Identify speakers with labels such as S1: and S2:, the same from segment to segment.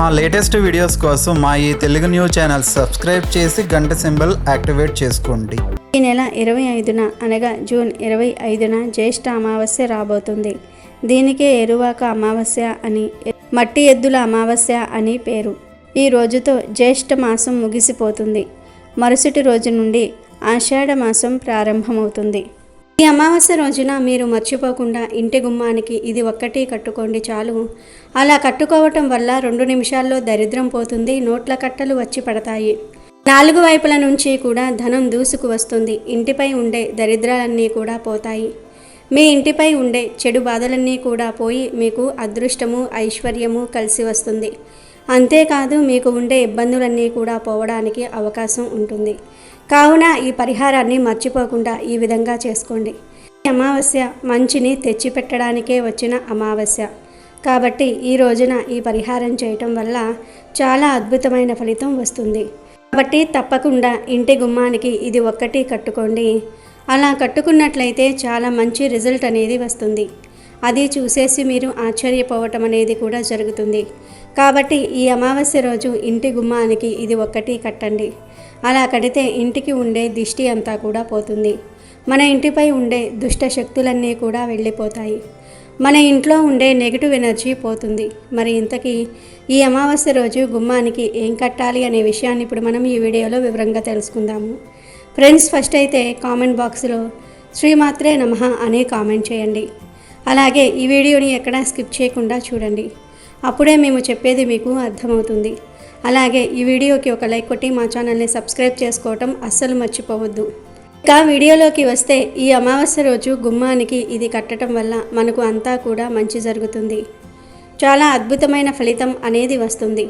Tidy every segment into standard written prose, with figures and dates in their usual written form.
S1: మా latest videos కోసం మా ఈ తెలుగు న్యూస్ ఛానల్ సబ్స్క్రైబ్ చేసి గంట సింబల్ యాక్టివేట్ చేసుకోండి.
S2: ఈ నెల 25న అనగా జూన్ 25న జ్యేష్ఠ అమావాస్య రాబోతుంది. దీనికే ఎరువాక అమావాస్య అని, మట్టి ఎద్దుల అమావాస్య అని పేరు. ఈ రోజుతో జ్యేష్ఠ మాసం ముగిసిపోతుంది. మరుసటి రోజు నుండి ఆషాఢ మాసం ప్రారంభమవుతుంది. ఈ అమావాస్య రోజున మీరు మర్చిపోకుండా ఇంటి గుమ్మానికి ఇది ఒక్కటి కట్టుకోండి చాలు. అలా కట్టుకోవటం వల్ల 2 నిమిషాల్లో దరిద్రం పోతుంది, నోట్ల కట్టలు వచ్చి పడతాయి. 4 వైపుల నుంచి కూడా ధనం దూసుకు వస్తుంది. ఇంటిపై ఉండే దరిద్రాలన్నీ కూడా పోతాయి. మీ ఇంటిపై ఉండే చెడు బాధలన్నీ కూడా పోయి మీకు అదృష్టము, ఐశ్వర్యము కలిసి వస్తుంది. అంతేకాదు మీకు ఉండే ఇబ్బందులన్నీ కూడా పోవడానికి అవకాశం ఉంటుంది. కావున ఈ పరిహారాన్ని మర్చిపోకుండా ఈ విధంగా చేసుకోండి. ఈ అమావాస్య మంచిని తెచ్చిపెట్టడానికే వచ్చిన అమావాస్య కాబట్టి ఈ రోజున ఈ పరిహారం చేయటం వల్ల చాలా అద్భుతమైన ఫలితం వస్తుంది. కాబట్టి తప్పకుండా ఇంటి గుమ్మానికి ఇది ఒక్కటి కట్టుకోండి. అలా కట్టుకున్నట్లయితే చాలా మంచి రిజల్ట్ అనేది వస్తుంది. అది చూసేసి మీరు ఆశ్చర్యపోవటం అనేది కూడా జరుగుతుంది. కాబట్టి ఈ అమావాస్య రోజు ఇంటి గుమ్మానికి ఇది ఒక్కటి కట్టండి. అలా కడితే ఇంటికి ఉండే దిష్టి అంతా కూడా పోతుంది. మన ఇంటిపై ఉండే దుష్ట శక్తులన్నీ కూడా వెళ్ళిపోతాయి. మన ఇంట్లో ఉండే నెగిటివ్ ఎనర్జీ పోతుంది. మరి ఇంతకీ ఈ అమావాస్య రోజు గుమ్మానికి ఏం కట్టాలి అనే విషయాన్ని ఇప్పుడు మనం ఈ వీడియోలో వివరంగా తెలుసుకుందాము. ఫ్రెండ్స్, ఫస్ట్ అయితే కామెంట్ బాక్స్లో శ్రీమాత్రే నమః అని కామెంట్ చేయండి. అలాగే ఈ వీడియోని ఎక్కడా స్కిప్ చేయకుండా చూడండి. అప్పుడే మేము చెప్పేది మీకు అర్థమవుతుంది. అలాగే ఈ వీడియోకి ఒక లైక్ కొట్టి మా ఛానల్ని సబ్స్క్రైబ్ చేసుకోవటం అస్సలు మర్చిపోవద్దు. ఇక వీడియోలోకి వస్తే ఈ అమావాస్య రోజు గుమ్మానికి ఇది కట్టడం వల్ల మనకు అంతా కూడా మంచి జరుగుతుంది. చాలా అద్భుతమైన ఫలితం అనేది వస్తుంది.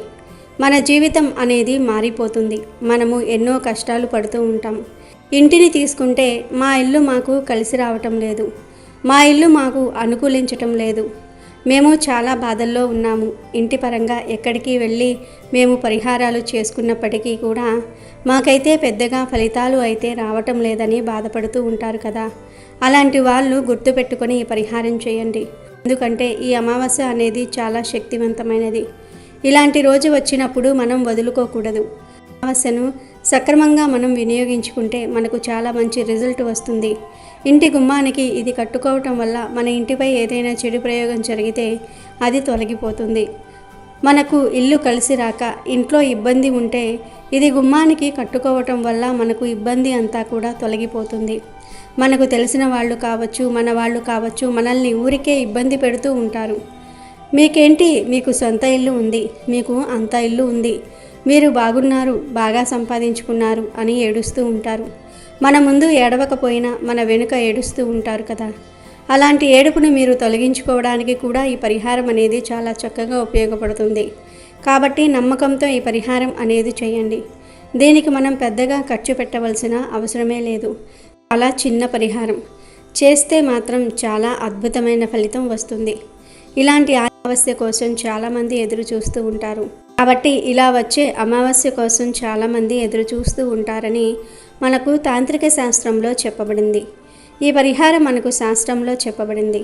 S2: మన జీవితం అనేది మారిపోతుంది. మనము ఎన్నో కష్టాలు పడుతూ ఉంటాం. ఇంటిని తీసుకుంటే మా ఇల్లు మాకు కలిసి రావటం లేదు, మా ఇల్లు మాకు అనుకూలించటం లేదు, మేము చాలా బాధల్లో ఉన్నాము, ఇంటి పరంగా ఎక్కడికి వెళ్ళి మేము పరిహారాలు చేసుకున్నప్పటికీ కూడా మాకైతే పెద్దగా ఫలితాలు అయితే రావటం లేదని బాధపడుతూ ఉంటారు కదా. అలాంటి వాళ్ళు గుర్తుపెట్టుకొని ఈ పరిహారం చేయండి. ఎందుకంటే ఈ అమావాస్య అనేది చాలా శక్తివంతమైనది. ఇలాంటి రోజు వచ్చినప్పుడు మనం వదులుకోకూడదు. అమావాస్యను సక్రమంగా మనం వినియోగించుకుంటే మనకు చాలా మంచి రిజల్ట్ వస్తుంది. ఇంటి గుమ్మానికి ఇది కట్టుకోవటం వల్ల మన ఇంటిపై ఏదైనా చెడు ప్రయోగం జరిగితే అది తొలగిపోతుంది. మనకు ఇల్లు కలిసి రాక ఇంట్లో ఇబ్బంది ఉంటే ఇది గుమ్మానికి కట్టుకోవటం వల్ల మనకు ఇబ్బంది అంతా కూడా తొలగిపోతుంది. మనకు తెలిసిన వాళ్ళు కావచ్చు, మన వాళ్ళు కావచ్చు, మనల్ని ఊరికే ఇబ్బంది పెడుతూ ఉంటారు. మీకేంటి, మీకు సొంత ఇల్లు ఉంది, మీకు అంత ఇల్లు ఉంది, మీరు బాగున్నారు, బాగా సంపాదించుకున్నారు అని ఏడుస్తూ ఉంటారు. మన ముందు ఏడవకపోయినా మన వెనుక ఏడుస్తూ ఉంటారు కదా. అలాంటి ఏడుపును మీరు తొలగించుకోవడానికి కూడా ఈ పరిహారం అనేది చాలా చక్కగా ఉపయోగపడుతుంది. కాబట్టి నమ్మకంతో ఈ పరిహారం అనేది చేయండి. దీనికి మనం పెద్దగా ఖర్చు పెట్టవలసిన అవసరమే లేదు. చాలా చిన్న పరిహారం చేస్తే మాత్రం చాలా అద్భుతమైన ఫలితం వస్తుంది. ఇలాంటి అమావాస్య కోసం చాలామంది ఎదురు చూస్తూ ఉంటారు. కాబట్టి ఇలా వచ్చే అమావాస్య కోసం చాలామంది ఎదురు చూస్తూ ఉంటారని మనకు తాంత్రిక శాస్త్రంలో చెప్పబడింది. ఈ పరిహారం మనకు శాస్త్రంలో చెప్పబడింది.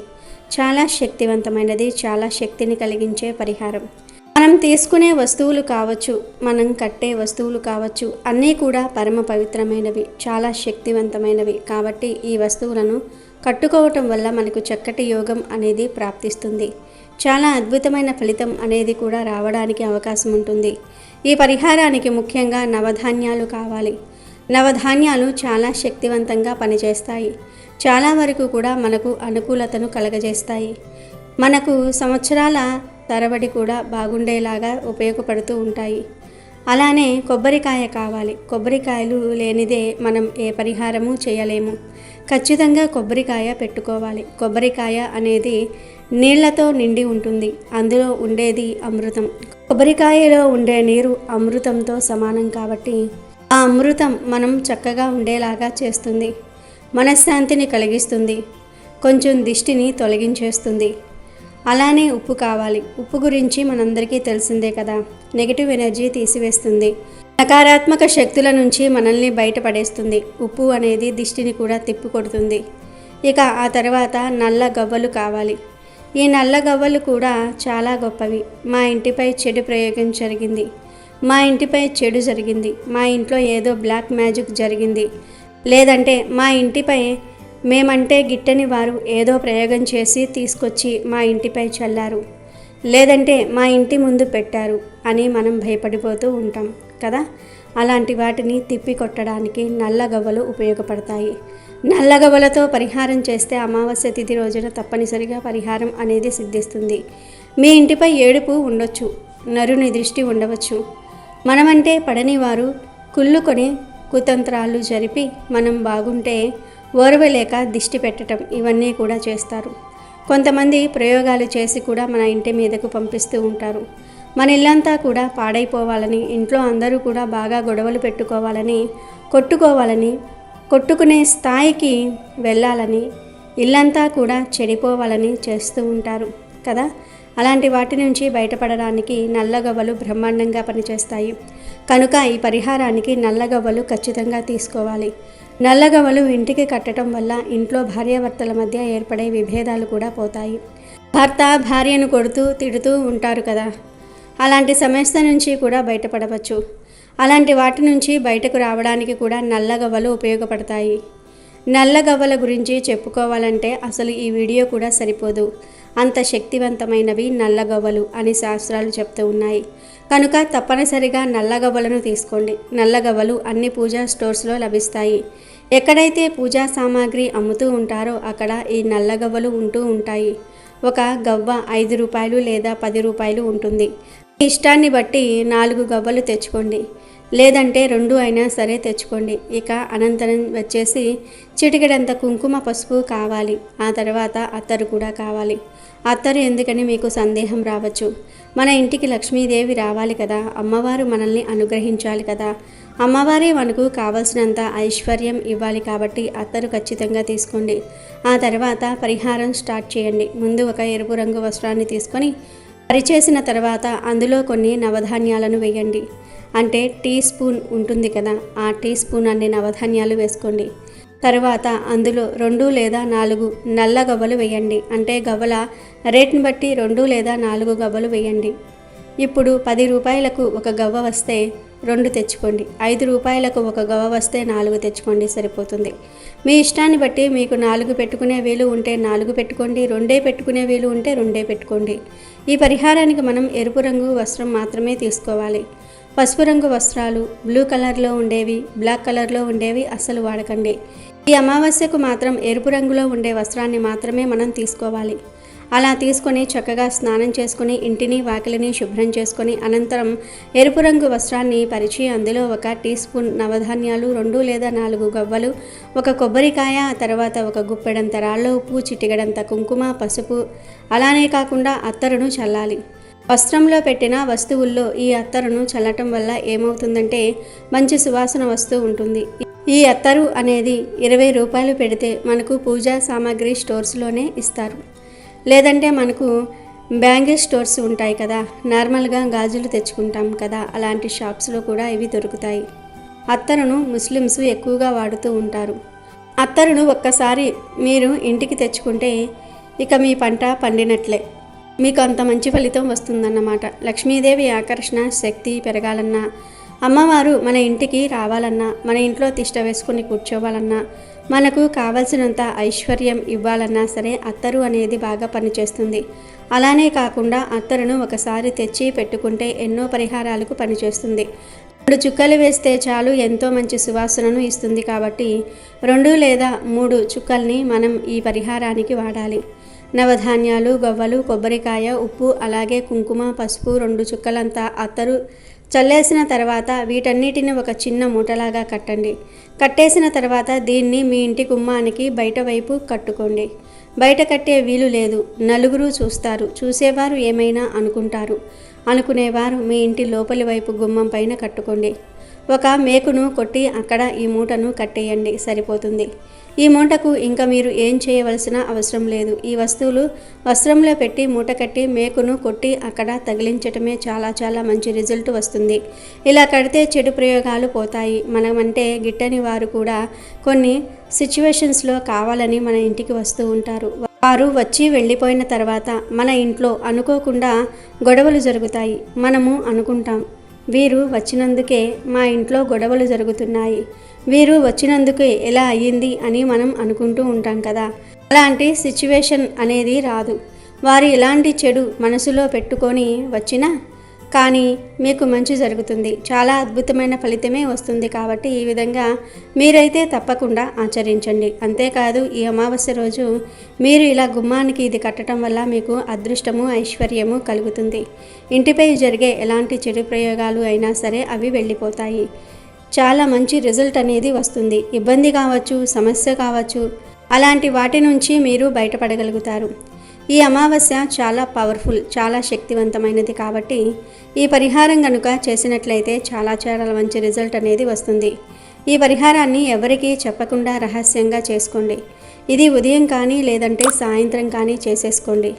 S2: చాలా శక్తివంతమైనది, చాలా శక్తిని కలిగించే పరిహారం. మనం తీసుకునే వస్తువులు కావచ్చు, మనం కట్టే వస్తువులు కావచ్చు, అన్నీ కూడా పరమ పవిత్రమైనవి, చాలా శక్తివంతమైనవి. కాబట్టి ఈ వస్తువులను కట్టుకోవటం వల్ల మనకు చక్కటి యోగం అనేది ప్రాప్తిస్తుంది. చాలా అద్భుతమైన ఫలితం అనేది కూడా రావడానికి అవకాశం ఉంటుంది. ఈ పరిహారానికి ముఖ్యంగా నవధాన్యాలు కావాలి. నవధాన్యాలు చాలా శక్తివంతంగా పనిచేస్తాయి. చాలా వరకు కూడా మనకు అనుకూలతను కలగజేస్తాయి. మనకు సంవత్సరాల తరబడి కూడా బాగుండేలాగా ఉపయోగపడుతూ ఉంటాయి. అలానే కొబ్బరికాయ కావాలి. కొబ్బరికాయలు లేనిదే మనం ఏ పరిహారము చేయలేము. ఖచ్చితంగా కొబ్బరికాయ పెట్టుకోవాలి. కొబ్బరికాయ అనేది నీళ్లతో నిండి ఉంటుంది. అందులో ఉండేది అమృతం. కొబ్బరికాయలో ఉండే నీరు అమృతంతో సమానం. కాబట్టి ఆ అమృతం మనం చక్కగా ఉండేలాగా చేస్తుంది. మనశ్శాంతిని కలిగిస్తుంది. కొంచెం దిష్టిని తొలగించేస్తుంది. అలానే ఉప్పు కావాలి. ఉప్పు గురించి మనందరికీ తెలిసిందే కదా. Negative energy తీసివేస్తుంది. నకారాత్మక శక్తుల నుంచి మనల్ని బయటపడేస్తుంది. ఉప్పు అనేది దిష్టిని కూడా తిప్పికొడుతుంది. ఇక ఆ తర్వాత నల్ల గవ్వలు కావాలి. ఈ నల్ల గవ్వలు కూడా చాలా గొప్పవి. మా ఇంటిపై చెడు ప్రయోగం జరిగింది, మా ఇంటిపై చెడు జరిగింది, మా ఇంట్లో ఏదో బ్లాక్ మ్యాజిక్ జరిగింది, లేదంటే మా ఇంటిపై మేమంటే గిట్టని వారు ఏదో ప్రయోగం చేసి తీసుకొచ్చి మా ఇంటిపై చల్లారు, లేదంటే మా ఇంటి ముందు పెట్టారు అని మనం భయపడిపోతూ ఉంటాం కదా. అలాంటి వాటిని తిప్పి కొట్టడానికి నల్ల గవ్వలు ఉపయోగపడతాయి. నల్ల గవ్వలతో పరిహారం చేస్తే అమావాస్య తిథి రోజున తప్పనిసరిగా పరిహారం అనేది సిద్ధిస్తుంది. మీ ఇంటిపై ఏడుపు ఉండొచ్చు, నరుని దృష్టి ఉండవచ్చు, మనమంటే పడని వారు కుళ్ళుకొని కుతంత్రాలు జరిపి మనం బాగుంటే ఓర్వలేక దిష్టి పెట్టడం ఇవన్నీ కూడా చేస్తారు. కొంతమంది ప్రయోగాలు చేసి కూడా మన ఇంటి మీదకు పంపిస్తూ ఉంటారు. మన ఇల్లంతా కూడా పాడైపోవాలని, ఇంట్లో అందరూ కూడా బాగా గొడవలు పెట్టుకోవాలని, కొట్టుకోవాలని, కొట్టుకునే స్థాయికి వెళ్ళాలని, ఇల్లంతా కూడా చెడిపోవాలని చేస్తూ ఉంటారు కదా. అలాంటి వాటి నుంచి బయటపడడానికి నల్లగవ్వలు బ్రహ్మాండంగా పనిచేస్తాయి. కనుక ఈ పరిహారానికి నల్లగవ్వలు ఖచ్చితంగా తీసుకోవాలి. నల్లగవ్వలు ఇంటికి కట్టడం వల్ల ఇంట్లో భార్యాభర్తల మధ్య ఏర్పడే విభేదాలు కూడా పోతాయి. భర్త భార్యను కొడుతూ తిడుతూ ఉంటారు కదా, అలాంటి సమస్య నుంచి కూడా బయటపడవచ్చు. అలాంటి వాటి నుంచి బయటకు రావడానికి కూడా నల్లగవ్వలు ఉపయోగపడతాయి. నల్లగవ్వల గురించి చెప్పుకోవాలంటే అసలు ఈ వీడియో కూడా సరిపోదు, అంత శక్తివంతమైనవి నల్లగవ్వలు అని శాస్త్రాలు చెప్తూ ఉన్నాయి. కనుక తప్పనిసరిగా నల్లగవ్వలను తీసుకోండి. నల్లగవ్వలు అన్ని పూజా స్టోర్స్లో లభిస్తాయి. ఎక్కడైతే పూజా సామాగ్రి అమ్ముతూ ఉంటారో అక్కడ ఈ నల్లగవ్వలు ఉంటూ ఉంటాయి. ఒక గవ్వ 5 రూపాయలు లేదా 10 రూపాయలు ఉంటుంది. మీ ఇష్టాన్ని బట్టి 4 గవ్వలు తెచ్చుకోండి, లేదంటే 2 అయినా సరే తెచ్చుకోండి. ఇక అనంతరం వచ్చేసి చిటికెడంత కుంకుమ పసుపు కావాలి. ఆ తర్వాత అత్తరు కూడా కావాలి. అత్తరు ఎందుకని మీకు సందేహం రావచ్చు. మన ఇంటికి లక్ష్మీదేవి రావాలి కదా, అమ్మవారు మనల్ని అనుగ్రహించాలి కదా, అమ్మవారే మనకు కావలసినంత ఐశ్వర్యం ఇవ్వాలి కాబట్టి అత్తరు ఖచ్చితంగా తీసుకోండి. ఆ తర్వాత పరిహారం స్టార్ట్ చేయండి. ముందు ఒక ఎరుపు రంగు వస్త్రాన్ని తీసుకొని పరిచేసిన తర్వాత అందులో కొన్ని నవధాన్యాలను వేయండి. అంటే టీ స్పూన్ ఉంటుంది కదా, ఆ టీ స్పూన్ అన్ని నవధాన్యాలు వేసుకోండి. తర్వాత అందులో 2 లేదా 4 నల్ల గవ్వలు వేయండి. అంటే గవ్వల రేట్ని బట్టి 2 లేదా 4 గవ్వలు వేయండి. ఇప్పుడు 10 రూపాయలకు ఒక గవ్వ వస్తే 2 తెచ్చుకోండి, 5 రూపాయలకు ఒక గవ్వ వస్తే 4 తెచ్చుకోండి, సరిపోతుంది. మీ ఇష్టాన్ని బట్టి మీకు 4 పెట్టుకునే వీలు ఉంటే 4 పెట్టుకోండి, 2 పెట్టుకునే వీలు ఉంటే 2 పెట్టుకోండి. ఈ పరిహారానికి మనం ఎరుపు రంగు వస్త్రం మాత్రమే తీసుకోవాలి. పసుపు రంగు వస్త్రాలు, బ్లూ కలర్లో ఉండేవి, బ్లాక్ కలర్లో ఉండేవి అస్సలు వాడకండి. ఈ అమావాస్యకు మాత్రం ఎరుపు రంగులో ఉండే వస్త్రాన్ని మాత్రమే మనం తీసుకోవాలి. అలా తీసుకొని చక్కగా స్నానం చేసుకొని ఇంటిని వాకిలిని శుభ్రం చేసుకొని అనంతరం ఎరుపు రంగు వస్త్రాన్ని పరిచి అందులో ఒక టీ స్పూన్ నవధాన్యాలు, 2 లేదా 4 గవ్వలు, ఒక కొబ్బరికాయ, తర్వాత ఒక గుప్పెడంత రాళ్ళ ఉప్పు, చిటికెడంత కుంకుమ పసుపు, అలానే కాకుండా అత్తరును చల్లాలి. వస్త్రంలో పెట్టిన వస్తువుల్లో ఈ అత్తరును చల్లటం వల్ల ఏమవుతుందంటే మంచి సువాసన వస్తూ ఉంటుంది. ఈ అత్తరు అనేది 20 రూపాయలు పెడితే మనకు పూజా సామాగ్రి స్టోర్స్లోనే ఇస్తారు. లేదంటే మనకు బ్యాంగిల్ స్టోర్స్ ఉంటాయి కదా, నార్మల్గా గాజులు తెచ్చుకుంటాం కదా, అలాంటి షాప్స్లో కూడా ఇవి దొరుకుతాయి. అత్తరును ముస్లిమ్స్ ఎక్కువగా వాడుతూ ఉంటారు. అత్తరును ఒక్కసారి మీరు ఇంటికి తెచ్చుకుంటే ఇక మీ పంట పండినట్లే, మీకు అంత మంచి ఫలితం వస్తుందన్నమాట. లక్ష్మీదేవి ఆకర్షణ శక్తి పెరగాలన్నా, అమ్మవారు మన ఇంటికి రావాలన్నా, మన ఇంట్లో తిష్ట వేసుకుని కూర్చోవాలన్నా, మనకు కావలసినంత ఐశ్వర్యం ఇవ్వాలన్నా సరే అత్తరు అనేది బాగా పనిచేస్తుంది. అలానే కాకుండా అత్తరును ఒకసారి తెచ్చి పెట్టుకుంటే ఎన్నో పరిహారాలకు పనిచేస్తుంది. 2 చుక్కలు వేస్తే చాలు, ఎంతో మంచి సువాసనను ఇస్తుంది. కాబట్టి 2 లేదా 3 చుక్కల్ని మనం ఈ పరిహారానికి వాడాలి. నవధాన్యాలు, గవ్వలు, కొబ్బరికాయ, ఉప్పు, అలాగే కుంకుమ పసుపు, 2 చుక్కలంతా అత్తరు చల్లేసిన తర్వాత వీటన్నిటిని ఒక చిన్న మూటలాగా కట్టండి. కట్టేసిన తర్వాత దీన్ని మీ ఇంటి గుమ్మానికి బయట వైపు కట్టుకోండి. బయట కట్టే వీలు లేదు, నలుగురు చూస్తారు, చూసేవారు ఏమైనా అనుకుంటారు అనుకునేవారు మీ ఇంటి లోపలి వైపు గుమ్మం పైన కట్టుకోండి. ఒక మేకును కొట్టి అక్కడ ఈ మూటను కట్టేయండి, సరిపోతుంది. ఈ మూటకు ఇంకా మీరు ఏం చేయవలసిన అవసరం లేదు. ఈ వస్తువులు వస్త్రంలో పెట్టి మూట కట్టి మేకును కొట్టి అక్కడ తగిలించటమే చాలా మంచి రిజల్ట్ వస్తుంది. ఇలా కడితే చెడు ప్రయోగాలు పోతాయి. మనమంటే గిట్టని వారు కూడా కొన్ని సిచ్యువేషన్స్లో కావాలని మన ఇంటికి వస్తూ ఉంటారు. వారు వచ్చి వెళ్ళిపోయిన తర్వాత మన ఇంట్లో అనుకోకుండా గొడవలు జరుగుతాయి. మనము అనుకుంటాం, వీరు వచ్చినందుకే మా ఇంట్లో గొడవలు జరుగుతున్నాయి, వీరు వచ్చినందుకే ఎలా అయ్యింది అని మనం అనుకుంటూ ఉంటాం కదా. అలాంటి సిచ్యువేషన్ అనేది రాదు. వారు ఎలాంటి చెడు మనసులో పెట్టుకొని వచ్చినా కానీ మీకు మంచి జరుగుతుంది. చాలా అద్భుతమైన ఫలితమే వస్తుంది. కాబట్టి ఈ విధంగా మీరైతే తప్పకుండా ఆచరించండి. అంతేకాదు ఈ అమావాస్య రోజు మీరు ఇలా గుమ్మానికి ఇది కట్టడం వల్ల మీకు అదృష్టము ఐశ్వర్యము కలుగుతుంది. ఇంటిపై జరిగే ఎలాంటి చెడు ప్రయోగాలు అయినా సరే అవి వెళ్ళిపోతాయి. చాలా మంచి రిజల్ట్ అనేది వస్తుంది. ఇబ్బంది కావచ్చు, సమస్య కావచ్చు, అలాంటి వాటి నుంచి మీరు బయటపడగలుగుతారు. ఈ అమావాస్య చాలా పవర్ఫుల్, చాలా శక్తివంతమైనది. కాబట్టి ఈ పరిహారం కనుక చేసినట్లయితే చాలా మంచి రిజల్ట్ అనేది వస్తుంది. ఈ పరిహారాన్ని ఎవరికీ చెప్పకుండా రహస్యంగా చేసుకోండి. ఇది ఉదయం కానీ లేదంటే సాయంత్రం కానీ చేసేసుకోండి.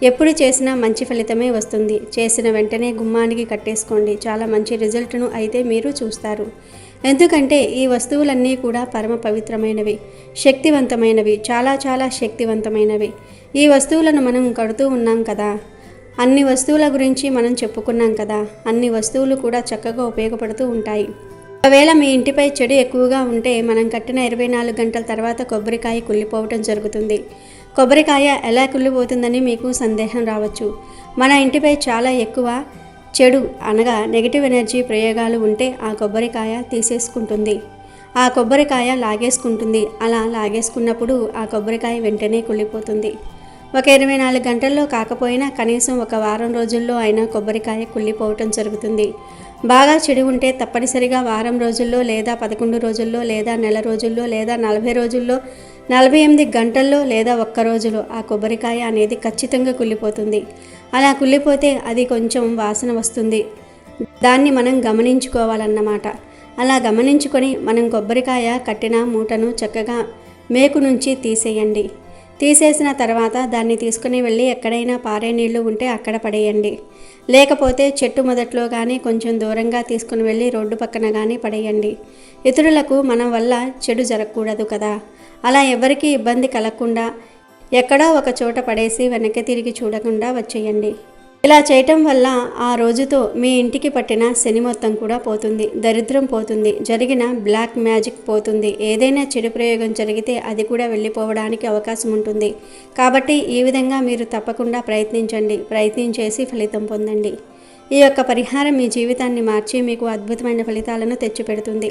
S2: ఎప్పుడు చేసినా మంచి ఫలితమే వస్తుంది. చేసిన వెంటనే గుమ్మానికి కట్టేసుకోండి. చాలా మంచి రిజల్ట్ను అయితే మీరు చూస్తారు. ఎందుకంటే ఈ వస్తువులన్నీ కూడా పరమ పవిత్రమైనవి, శక్తివంతమైనవి, చాలా శక్తివంతమైనవి. ఈ వస్తువులను మనం కడుతూ ఉన్నాం కదా, అన్ని వస్తువుల గురించి మనం చెప్పుకున్నాం కదా, అన్ని వస్తువులు కూడా చక్కగా ఉపయోగపడుతూ ఉంటాయి. ఒకవేళ మీ ఇంటిపై చెడు ఎక్కువగా ఉంటే మనం కట్టిన 24 గంటల తర్వాత కొబ్బరికాయ కుళ్ళిపోవటం జరుగుతుంది. కొబ్బరికాయ ఎలా కుళ్ళిపోతుందని మీకు సందేహం రావచ్చు. మన ఇంటిపై చాలా ఎక్కువ చెడు అనగా నెగిటివ్ ఎనర్జీ ప్రయోగాలు ఉంటే ఆ కొబ్బరికాయ తీసేసుకుంటుంది, ఆ కొబ్బరికాయ లాగేసుకుంటుంది. అలా లాగేసుకున్నప్పుడు ఆ కొబ్బరికాయ వెంటనే కుళ్ళిపోతుంది. ఒక 24 గంటల్లో కాకపోయినా కనీసం ఒక వారం రోజుల్లో అయినా కొబ్బరికాయ కుళ్ళిపోవటం జరుగుతుంది. బాగా చెడు ఉంటే తప్పనిసరిగా వారం రోజుల్లో లేదా 11 రోజుల్లో లేదా నెల రోజుల్లో లేదా 40 రోజుల్లో 48 గంటల్లో లేదా ఒక్క రోజులో ఆ కొబ్బరికాయ అనేది ఖచ్చితంగా కుళ్ళిపోతుంది. అలా కుళ్ళిపోతే అది కొంచెం వాసన వస్తుంది. దాన్ని మనం గమనించుకోవాలన్నమాట. అలా గమనించుకొని మనం కొబ్బరికాయ కట్టిన మూటను చక్కగా మేకు నుంచి తీసేయండి. తీసేసిన తర్వాత దాన్ని తీసుకుని వెళ్ళి ఎక్కడైనా పారే నీళ్లు ఉంటే అక్కడ పడేయండి. లేకపోతే చెట్టు మొదట్లో కానీ కొంచెం దూరంగా తీసుకుని వెళ్ళి రోడ్డు పక్కన కానీ పడేయండి. ఇతరులకు మన వల్ల చెడు జరగకూడదు కదా. అలా ఎవరికీ ఇబ్బంది కలగకుండా ఎక్కడో ఒక చోట పడేసి వెనక్కి తిరిగి చూడకుండా వచ్చేయండి. ఇలా చేయటం వల్ల ఆ రోజుతో మీ ఇంటికి పట్టిన శని మొత్తం కూడా పోతుంది, దరిద్రం పోతుంది, జరిగిన బ్లాక్ మ్యాజిక్ పోతుంది. ఏదైనా చెడు ప్రయోగం జరిగితే అది కూడా వెళ్ళిపోవడానికి అవకాశం ఉంటుంది. కాబట్టి ఈ విధంగా మీరు తప్పకుండా ప్రయత్నించండి. ప్రయత్నించేసి ఫలితం పొందండి. ఈ యొక్క పరిహారం మీ జీవితాన్ని మార్చి మీకు అద్భుతమైన ఫలితాలను తెచ్చిపెడుతుంది.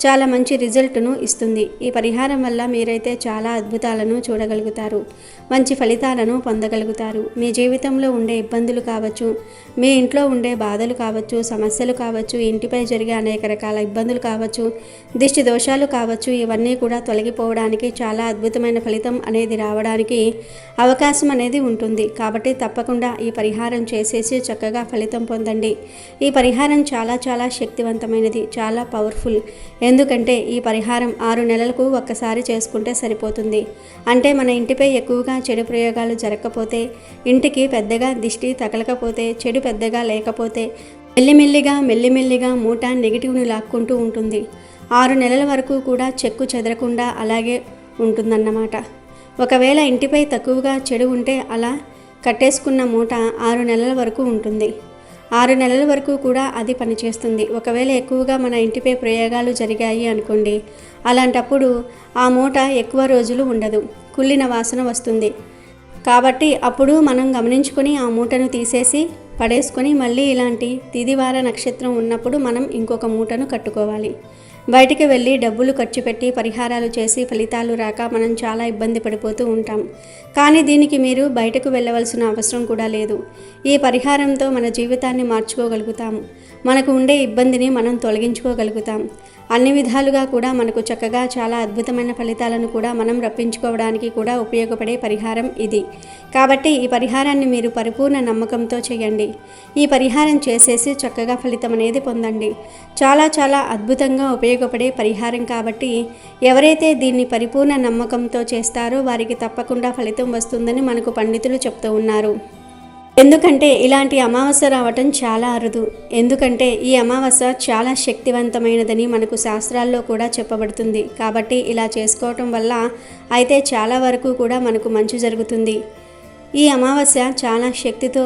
S2: చాలా మంచి రిజల్ట్ను ఇస్తుంది. ఈ పరిహారం వల్ల మీరైతే చాలా అద్భుతాలను చూడగలుగుతారు, మంచి ఫలితాలను పొందగలుగుతారు. మీ జీవితంలో ఉండే ఇబ్బందులు కావచ్చు, మీ ఇంట్లో ఉండే బాధలు కావచ్చు, సమస్యలు కావచ్చు, ఇంటిపై జరిగే అనేక రకాల ఇబ్బందులు కావచ్చు, దిష్టి దోషాలు కావచ్చు, ఇవన్నీ కూడా తొలగిపోవడానికి చాలా అద్భుతమైన ఫలితం అనేది రావడానికి అవకాశం అనేది ఉంటుంది. కాబట్టి తప్పకుండా ఈ పరిహారం చేసేసి చక్కగా ఫలితం పొందండి. ఈ పరిహారం చాలా శక్తివంతమైనది, చాలా పవర్ఫుల్. ఎందుకంటే ఈ పరిహారం 6 నెలలకు ఒక్కసారి చేసుకుంటే సరిపోతుంది. అంటే మన ఇంటిపై ఎక్కువగా చెడు ప్రయోగాలు జరగకపోతే, ఇంటికి పెద్దగా దిష్టి తగలకపోతే, చెడు పెద్దగా లేకపోతే మెల్లిమెల్లిగా మూట నెగిటివ్ని లాక్కుంటూ ఉంటుంది. 6 నెలల వరకు కూడా చెక్కు చెదరకుండా అలాగే ఉంటుందన్నమాట. ఒకవేళ ఇంటిపై తక్కువగా చెడు ఉంటే అలా కట్టేసుకున్న మూట 6 నెలల వరకు ఉంటుంది. 6 నెలల వరకు కూడా అది పనిచేస్తుంది. ఒకవేళ ఎక్కువగా మన ఇంటిపై ప్రయోగాలు జరిగాయి అనుకోండి, అలాంటప్పుడు ఆ మూట ఎక్కువ రోజులు ఉండదు, కుళ్ళిన వాసన వస్తుంది. కాబట్టి అప్పుడు మనం గమనించుకొని ఆ మూటను తీసేసి పడేసుకొని మళ్ళీ ఇలాంటి తిదివార నక్షత్రం ఉన్నప్పుడు మనం ఇంకొక మూటను కట్టుకోవాలి. బయటికి వెళ్ళి డబ్బులు ఖర్చు పెట్టి పరిహారాలు చేసి ఫలితాలు రాక మనం చాలా ఇబ్బంది పడిపోతూ ఉంటాం. కానీ దీనికి మీరు బయటకు వెళ్ళవలసిన అవసరం కూడా లేదు. ఈ పరిహారంతో మన జీవితాన్ని మార్చుకోగలుగుతాము. మనకు ఉండే ఇబ్బందిని మనం తొలగించుకోగలుగుతాం. అన్ని విధాలుగా కూడా మనకు చక్కగా చాలా అద్భుతమైన ఫలితాలను కూడా మనం రప్పించుకోవడానికి కూడా ఉపయోగపడే పరిహారం ఇది. కాబట్టి ఈ పరిహారాన్ని మీరు పరిపూర్ణ నమ్మకంతో చేయండి. ఈ పరిహారం చేసేసి చక్కగా ఫలితం అనేది పొందండి. చాలా అద్భుతంగా ఉపయోగపడే పరిహారం కాబట్టి ఎవరైతే దీన్ని పరిపూర్ణ నమ్మకంతో చేస్తారో వారికి తప్పకుండా ఫలితం వస్తుందని మనకు పండితులు చెప్తూ ఉన్నారు. ఎందుకంటే ఇలాంటి అమావాస్య రావటం చాలా అరుదు. ఎందుకంటే ఈ అమావాస్య చాలా శక్తివంతమైనదని మనకు శాస్త్రాల్లో కూడా చెప్పబడుతుంది. కాబట్టి ఇలా చేసుకోవటం వల్ల అయితే చాలా వరకు కూడా మనకు మంచి జరుగుతుంది. ఈ అమావాస్య చాలా శక్తితో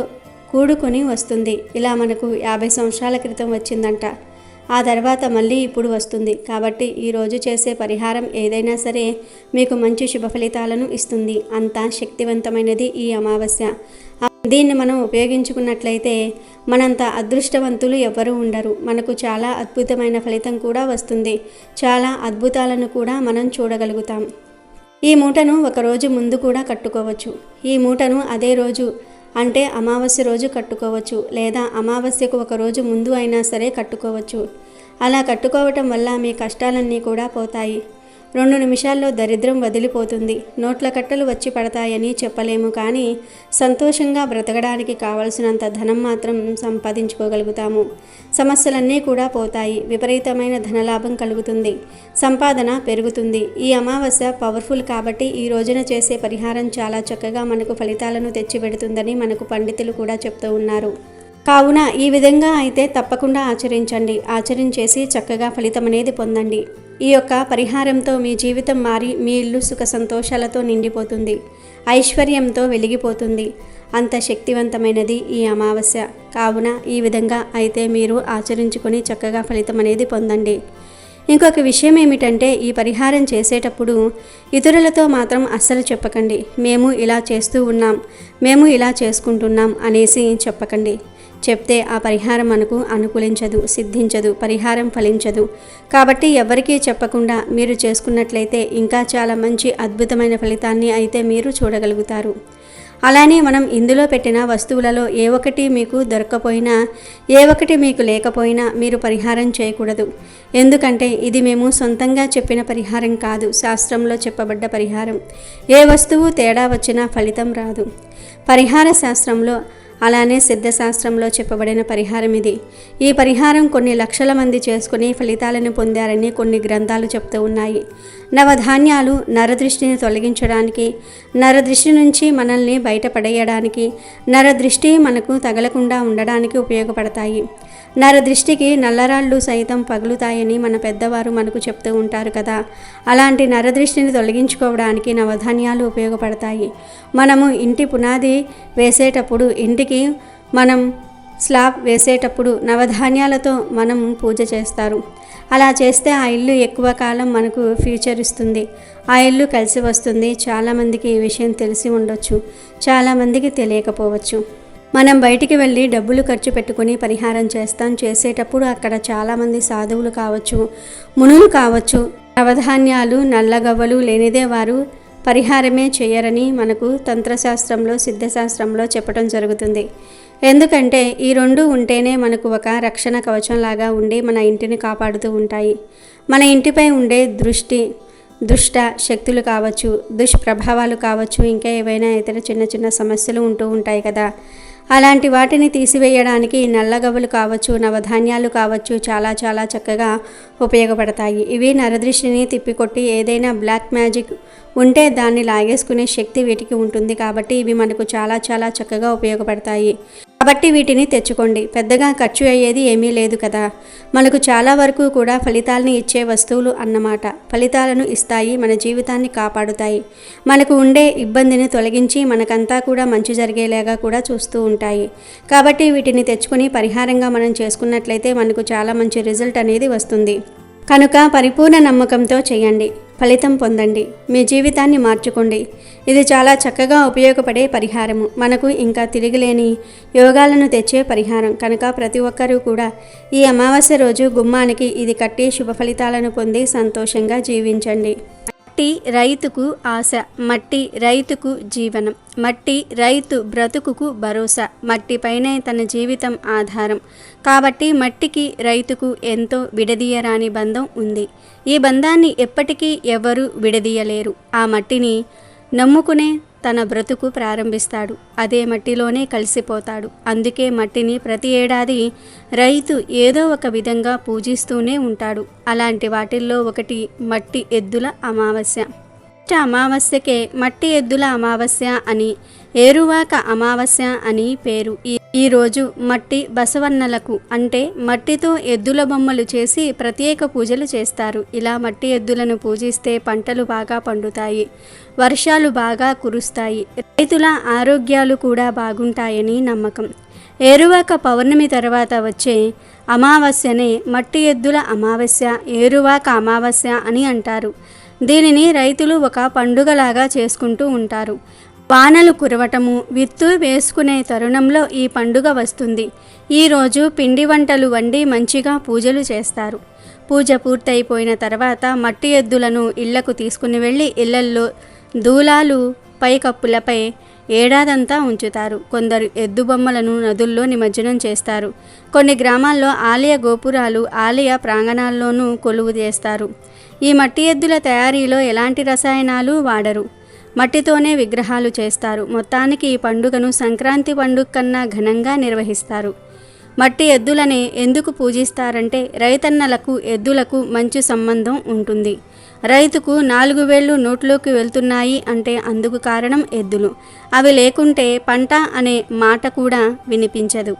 S2: కూడుకొని వస్తుంది. ఇలా మనకు 50 సంవత్సరాల క్రితం వచ్చిందంట. ఆ తర్వాత మళ్ళీ ఇప్పుడు వస్తుంది. కాబట్టి ఈరోజు చేసే పరిహారం ఏదైనా సరే మీకు మంచి శుభ ఫలితాలను ఇస్తుంది. అంత శక్తివంతమైనది ఈ అమావాస్య. దీన్ని మనం ఉపయోగించుకున్నట్లయితే మనంత అదృష్టవంతులు ఎవరు ఉండరు. మనకు చాలా అద్భుతమైన ఫలితం కూడా వస్తుంది. చాలా అద్భుతాలను కూడా మనం చూడగలుగుతాం. ఈ మూటను ఒకరోజు ముందు కూడా కట్టుకోవచ్చు. ఈ మూటను అదే రోజు అంటే అమావాస్య రోజు కట్టుకోవచ్చు, లేదా అమావాస్యకు ఒక రోజు ముందు అయినా సరే కట్టుకోవచ్చు. అలా కట్టుకోవటం వల్ల మీ కష్టాలన్నీ కూడా పోతాయి. 2 నిమిషాల్లో దరిద్రం వదిలిపోతుంది. నోట్ల కట్టలు వచ్చి పడతాయని చెప్పలేము, కానీ సంతోషంగా బ్రతకడానికి కావలసినంత ధనం మాత్రం సంపాదించుకోగలుగుతాము. సమస్యలన్నీ కూడా పోతాయి. విపరీతమైన ధనలాభం కలుగుతుంది. సంపాదన పెరుగుతుంది. ఈ అమావాస్య పవర్ఫుల్ కాబట్టి ఈ రోజున చేసే పరిహారం చాలా చక్కగా మనకు ఫలితాలను తెచ్చిపెడుతుందని మనకు పండితులు కూడా చెప్తూ ఉన్నారు. కావున ఈ విధంగా అయితే తప్పకుండా ఆచరించండి. ఆచరించేసి చక్కగా ఫలితం అనేది పొందండి. ఈ యొక్క పరిహారంతో మీ జీవితం మారి మీ ఇల్లు సుఖ సంతోషాలతో నిండిపోతుంది. ఐశ్వర్యంతో వెలిగిపోతుంది. అంత శక్తివంతమైనది ఈ అమావాస్య. కావున ఈ విధంగా అయితే మీరు ఆచరించుకొని చక్కగా ఫలితం అనేది పొందండి. ఇంకొక విషయం ఏమిటంటే, ఈ పరిహారం చేసేటప్పుడు ఇతరులతో మాత్రం అస్సలు చెప్పకండి. మేము ఇలా చేస్తూ ఉన్నాం, మేము ఇలా చేసుకుంటున్నాం అనేసి చెప్పకండి. చెప్తే ఆ పరిహారం మనకు అనుకూలించదు, సిద్ధించదు, పరిహారం ఫలించదు. కాబట్టి ఎవరికీ చెప్పకుండా మీరు చేసుకున్నట్లయితే ఇంకా చాలా మంచి అద్భుతమైన ఫలితాన్ని అయితే మీరు చూడగలుగుతారు. అలానే మనం ఇందులో పెట్టిన వస్తువులలో ఏ ఒక్కటి మీకు దొరక్కపోయినా, ఏ ఒక్కటి మీకు లేకపోయినా మీరు పరిహారం చేయకూడదు. ఎందుకంటే ఇది మేము సొంతంగా చెప్పిన పరిహారం కాదు, శాస్త్రంలో చెప్పబడ్డ పరిహారం. ఏ వస్తువు తేడా వచ్చినా ఫలితం రాదు. పరిహార శాస్త్రంలో అలానే సిద్ధశాస్త్రంలో చెప్పబడిన పరిహారం ఇది. ఈ పరిహారం కొన్ని లక్షల మంది చేసుకుని ఫలితాలను పొందారని కొన్ని గ్రంథాలు చెప్తూ ఉన్నాయి. నవధాన్యాలు నరదృష్టిని తొలగించడానికి, నరదృష్టి నుంచి మనల్ని బయటపడేయడానికి, నరదృష్టి మనకు తగలకుండా ఉండడానికి ఉపయోగపడతాయి. నరదృష్టికి నల్లరాళ్ళు సైతం పగులుతాయని మన పెద్దవారు మనకు చెప్తూ ఉంటారు కదా. అలాంటి నరదృష్టిని తొలగించుకోవడానికి నవధాన్యాలు ఉపయోగపడతాయి. మనము ఇంటి పునాది వేసేటప్పుడు, ఇంటికి మనం స్లాబ్ వేసేటప్పుడు నవధాన్యాలతో మనం పూజ చేస్తారు. అలా చేస్తే ఆ ఇల్లు ఎక్కువ కాలం మనకు ఫ్యూచర్ ఇస్తుంది. ఆ ఇల్లు కలిసి వస్తుంది. చాలామందికి ఈ విషయం తెలిసి ఉండొచ్చు, చాలామందికి తెలియకపోవచ్చు. మనం బయటికి వెళ్ళి డబ్బులు ఖర్చు పెట్టుకుని పరిహారం చేసేటప్పుడు అక్కడ చాలామంది సాధువులు కావచ్చు, మునులు కావచ్చు, నవధాన్యాలు నల్లగవ్వలు లేనిదే వారు పరిహారమే చేయరని మనకు తంత్రశాస్త్రంలో సిద్ధశాస్త్రంలో చెప్పడం జరుగుతుంది. ఎందుకంటే ఈ రెండు ఉంటేనే మనకు ఒక రక్షణ కవచంలాగా ఉండి మన ఇంటిని కాపాడుతూ ఉంటాయి. మన ఇంటిపై ఉండే దుష్ట శక్తులు కావచ్చు, దుష్ప్రభావాలు కావచ్చు, ఇంకా ఏవైనా ఇతర చిన్న చిన్న సమస్యలు ఉంటూ ఉంటాయి కదా. అలాంటి వాటిని తీసివేయడానికి నల్లగవ్వలు కావచ్చు, నవధాన్యాలు కావచ్చు చాలా చాలా చక్కగా ఉపయోగపడతాయి. ఇవి నరదృష్టిని తిప్పికొట్టి ఏదైనా బ్లాక్ మ్యాజిక్ ఉంటే దాన్ని లాగేసుకునే శక్తి వీటికి ఉంటుంది. కాబట్టి ఇవి మనకు చాలా చాలా చక్కగా ఉపయోగపడతాయి. కాబట్టి వీటిని తెచ్చుకోండి. పెద్దగా ఖర్చు అయ్యేది ఏమీ లేదు కదా. మనకు చాలా వరకు కూడా ఫలితాలని ఇచ్చే వస్తువులు అన్నమాట. ఫలితాలను ఇస్తాయి, మన జీవితాన్ని కాపాడుతాయి, మనకు ఉండే ఇబ్బందిని తొలగించి మనకంతా కూడా మంచి జరిగేలాగా కూడా చూస్తూ ఉంటాయి. కాబట్టి వీటిని తెచ్చుకొని పరిహారంగా మనం చేసుకున్నట్లయితే మనకు చాలా మంచి రిజల్ట్ అనేది వస్తుంది. కనుక పరిపూర్ణ నమ్మకంతో చేయండి, ఫలితం పొందండి, మీ జీవితాన్ని మార్చుకోండి. ఇది చాలా చక్కగా ఉపయోగపడే పరిహారము. మనకు ఇంకా తిరిగిలేని యోగాలను తెచ్చే పరిహారం కనుక ప్రతి ఒక్కరూ కూడా ఈ అమావాస్య రోజు గుమ్మానికి ఇది కట్టి శుభ ఫలితాలను పొంది సంతోషంగా జీవించండి. మట్టి రైతుకు ఆశ, మట్టి రైతుకు జీవనం, మట్టి రైతు బ్రతుకుకు భరోసా, మట్టిపైనే తన జీవితం ఆధారం. కాబట్టి మట్టికి రైతుకు ఎంతో విడదీయరాని బంధం ఉంది. ఈ బంధాన్ని ఎప్పటికీ ఎవరు విడదీయలేరు. ఆ మట్టిని నమ్ముకునే తన బ్రతుకు ప్రారంభిస్తాడు. అదే మట్టిలోనే కలిసిపోతాడు. అందుకే మట్టిని ప్రతి ఏడాది రైతు ఏదో ఒక విధంగా పూజిస్తూనే ఉంటాడు. అలాంటి వాటిల్లో ఒకటి మట్టి ఎద్దుల అమావాస్య. అమావాస్యకే మట్టి ఎద్దుల అమావాస్య అని, ఏరువాక అమావాస్య అని పేరు. ఈ రోజు మట్టి బసవన్నలకు అంటే మట్టితో ఎద్దుల బొమ్మలు చేసి ప్రత్యేక పూజలు చేస్తారు. ఇలా మట్టి ఎద్దులను పూజిస్తే పంటలు బాగా పండుతాయి, వర్షాలు బాగా కురుస్తాయి, రైతుల ఆరోగ్యాలు కూడా బాగుంటాయని నమ్మకం. ఏరువాక పౌర్ణమి తర్వాత వచ్చే అమావాస్యనే మట్టి ఎద్దుల అమావాస్య, ఏరువాక అమావాస్య అని అంటారు. దీనిని రైతులు ఒక పండుగలాగా చేసుకుంటూ ఉంటారు. వానలు కురవటము, విత్తు వేసుకునే తరుణంలో ఈ పండుగ వస్తుంది. ఈరోజు పిండి వంటలు వండి మంచిగా పూజలు చేస్తారు. పూజ పూర్తయిపోయిన తర్వాత మట్టి ఎద్దులను ఇళ్లకు తీసుకుని వెళ్ళి ఇళ్లల్లో దూలాలు పైకప్పులపై ఏడాదంతా ఉంచుతారు. కొందరు ఎద్దు బొమ్మలను నదుల్లో నిమజ్జనం చేస్తారు. కొన్ని గ్రామాల్లో ఆలయ గోపురాలు, ఆలయ ప్రాంగణాల్లోనూ కొలువు చేస్తారు. ఈ మట్టి ఎద్దుల తయారీలో ఎలాంటి రసాయనాలు వాడరు. మట్టితోనే విగ్రహాలు చేస్తారు. మొత్తానికి ఈ పండుగను సంక్రాంతి పండుగ కన్నా ఘనంగా నిర్వహిస్తారు. మట్టి ఎద్దులనే ఎందుకు పూజిస్తారంటే రైతన్నలకు ఎద్దులకు మంచి సంబంధం ఉంటుంది. రైతుకు 4 వేళ్ళు నోట్లోకి వెళ్తున్నాయి అంటే అందుకు కారణం ఎద్దులు. అవి లేకుంటే పంట అనే మాట కూడా వినిపించదు.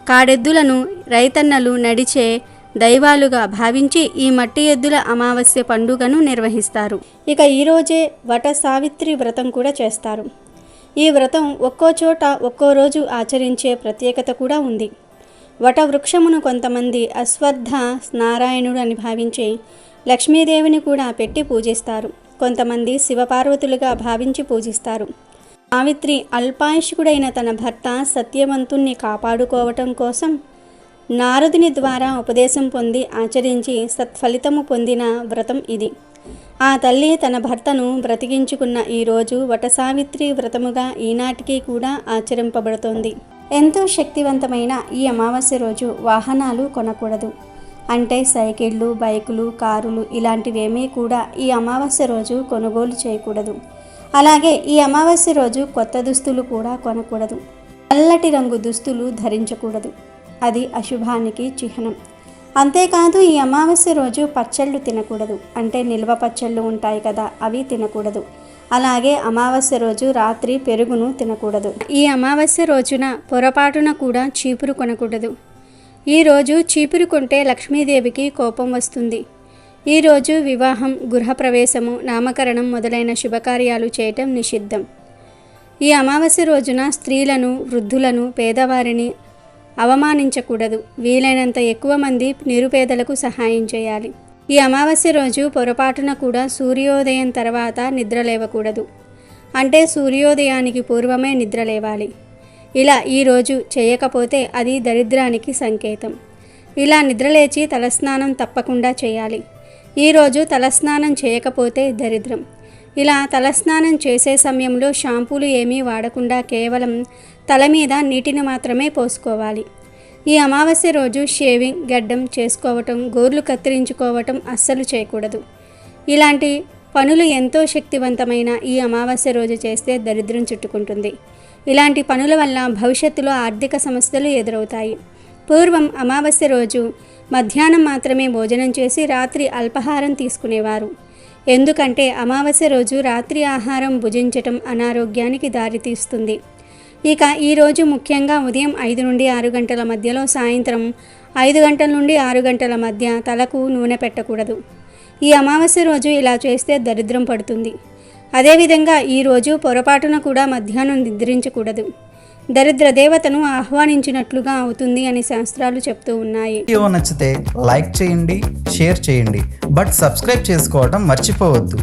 S2: కాడెద్దులను రైతన్నలు నడిచే దైవాలుగా భావించి ఈ మట్టి ఎద్దుల అమావాస్య పండుగను నిర్వహిస్తారు. ఇక ఈరోజే వట సావిత్రి వ్రతం కూడా చేస్తారు. ఈ వ్రతం ఒక్కో చోట ఒక్కో రోజు ఆచరించే ప్రత్యేకత కూడా ఉంది. వట వృక్షమును కొంతమంది అశ్వత్థ నారాయణుడు అని భావించి లక్ష్మీదేవిని కూడా పెట్టి పూజిస్తారు. కొంతమంది శివపార్వతులుగా భావించి పూజిస్తారు. సావిత్రి అల్పాయుష్కుడైన తన భర్త సత్యవంతుణ్ణి కాపాడుకోవటం కోసం నారదుని ద్వారా ఉపదేశం పొంది ఆచరించి సత్ఫలితము పొందిన వ్రతం ఇది. ఆ తల్లి తన భర్తను బ్రతికించుకున్న ఈ రోజు వటసావిత్రి వ్రతముగా ఈనాటికి కూడా ఆచరింపబడుతోంది. ఎంతో శక్తివంతమైన ఈ అమావాస్య రోజు వాహనాలు కొనకూడదు. అంటే సైకిళ్ళు, బైకులు, కారులు ఇలాంటివేమీ కూడా ఈ అమావాస్య రోజు కొనుగోలు చేయకూడదు. అలాగే ఈ అమావాస్య రోజు కొత్త దుస్తులు కూడా కొనకూడదు. నల్లటి రంగు దుస్తులు ధరించకూడదు. అది అశుభానికి చిహ్నం. అంతేకాదు ఈ అమావాస్య రోజు పచ్చళ్ళు తినకూడదు. అంటే నిల్వ పచ్చళ్ళు ఉంటాయి కదా, అవి తినకూడదు. అలాగే అమావాస్య రోజు రాత్రి పెరుగును తినకూడదు. ఈ అమావాస్య రోజున పొరపాటున కూడా చీపురు కొనకూడదు. ఈరోజు చీపురు కొంటే లక్ష్మీదేవికి కోపం వస్తుంది. ఈరోజు వివాహం, గృహప్రవేశము, నామకరణం మొదలైన శుభకార్యాలు చేయటం నిషిద్ధం. ఈ అమావాస్య రోజున స్త్రీలను, వృద్ధులను, పేదవారిని అవమానించకూడదు. వీలైనంత ఎక్కువ మంది నిరుపేదలకు సహాయం చేయాలి. ఈ అమావాస్య రోజు పొరపాటున కూడా సూర్యోదయం తర్వాత నిద్రలేవకూడదు. అంటే సూర్యోదయానికి పూర్వమే నిద్రలేవాలి. ఇలా ఈరోజు చేయకపోతే అది దరిద్రానికి సంకేతం. ఇలా నిద్రలేచి తలస్నానం తప్పకుండా చేయాలి. ఈరోజు తలస్నానం చేయకపోతే దరిద్రం. ఇలా తలస్నానం చేసే సమయంలో షాంపూలు ఏమీ వాడకుండా కేవలం తల మీద నీటిని మాత్రమే పోసుకోవాలి. ఈ అమావాస్య రోజు షేవింగ్, గడ్డం చేసుకోవటం, గోర్లు కత్తిరించుకోవటం అస్సలు చేయకూడదు. ఇలాంటి పనులు ఎంతో శక్తివంతమైన ఈ అమావాస్య రోజు చేస్తే దరిద్రం చుట్టుకుంటుంది. ఇలాంటి పనుల వల్ల భవిష్యత్తులో ఆర్థిక సమస్యలు ఎదురవుతాయి. పూర్వం అమావాస్య రోజు మధ్యాహ్నం మాత్రమే భోజనం చేసి రాత్రి అల్పాహారం తీసుకునేవారు. ఎందుకంటే అమావాస్య రోజు రాత్రి ఆహారం భుజించటం అనారోగ్యానికి దారితీస్తుంది. ఇక ఈరోజు ముఖ్యంగా ఉదయం 5 నుండి 6 గంటల మధ్యలో, సాయంత్రం 5 గంటల నుండి 6 గంటల మధ్య తలకు నూనె పెట్టకూడదు. ఈ అమావాస్య రోజు ఇలా చేస్తే దరిద్రం పడుతుంది. అదేవిధంగా ఈరోజు పొరపాటున కూడా మధ్యాహ్నం నిద్రించకూడదు. దరిద్ర దేవతను ఆహ్వానించినట్లుగా అవుతుంది అని శాస్త్రాలు చెప్తూ ఉన్నాయి.
S1: వీడియో నచ్చితే లైక్ చేయండి, షేర్ చేయండి, బట్ సబ్స్క్రైబ్ చేసుకోవడం మర్చిపోవద్దు.